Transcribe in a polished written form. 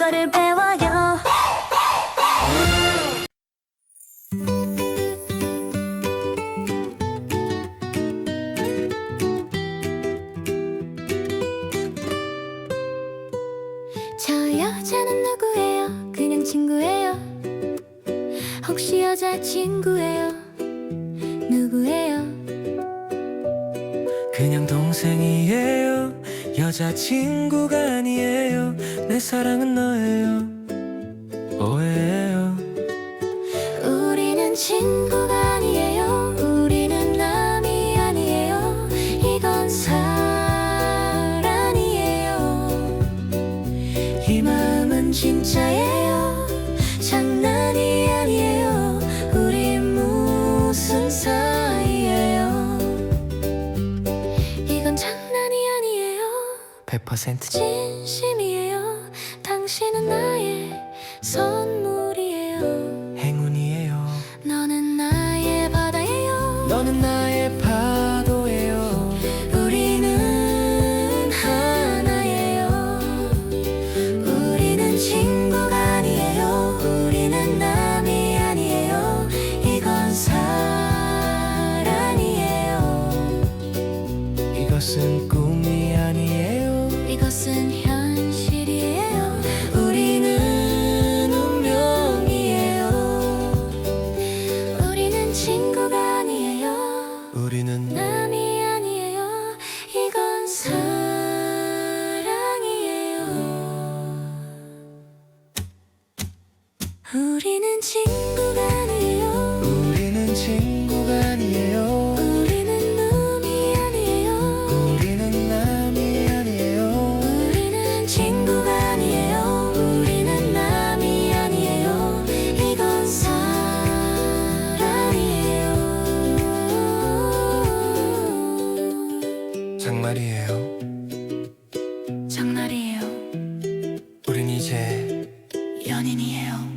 거를 배워요. 저 여자는 누구예요? 그냥 친구예요. 혹시 여자친구예요? 누구예요? 그냥 동생이에요. 여자친구가 아니에요. 내 사랑은 너예요. 오해예요. 우리는 친구가 아니에요. 우리는 남이 아니에요. 이건 사랑이에요. 이 마음은 진짜예요. 장난이 아니에요. 우리 무슨 사이예요? 이건 장난이 아니에요. 100% 진심이에요. 당신은 나의 선물이에요. 행운이에요. 너는 나의 바다예요. 너는 나의 파도예요. 우리는 하나예요. 우리는 친구가 아니에요. 우리는 남이 아니에요. 이건 사랑이에요. 이것은 꿈이 아니에요. 이것은 현실이에요. 우리는 운명이에요. 우리는 친구가 아니에요. 우리는 남이 아니에요. 이건 사랑이에요. 우리는 친구가 아니에요. 우리는 친구가 아니에요. 우리는 남이 아니에요. 우리는 남이 아니에요. 우리는 친구가 아니에요. 우리는 남이 아니에요. 이건 사랑이에요. 장말이에요. 장난이에요. 우린 이제 연인이에요.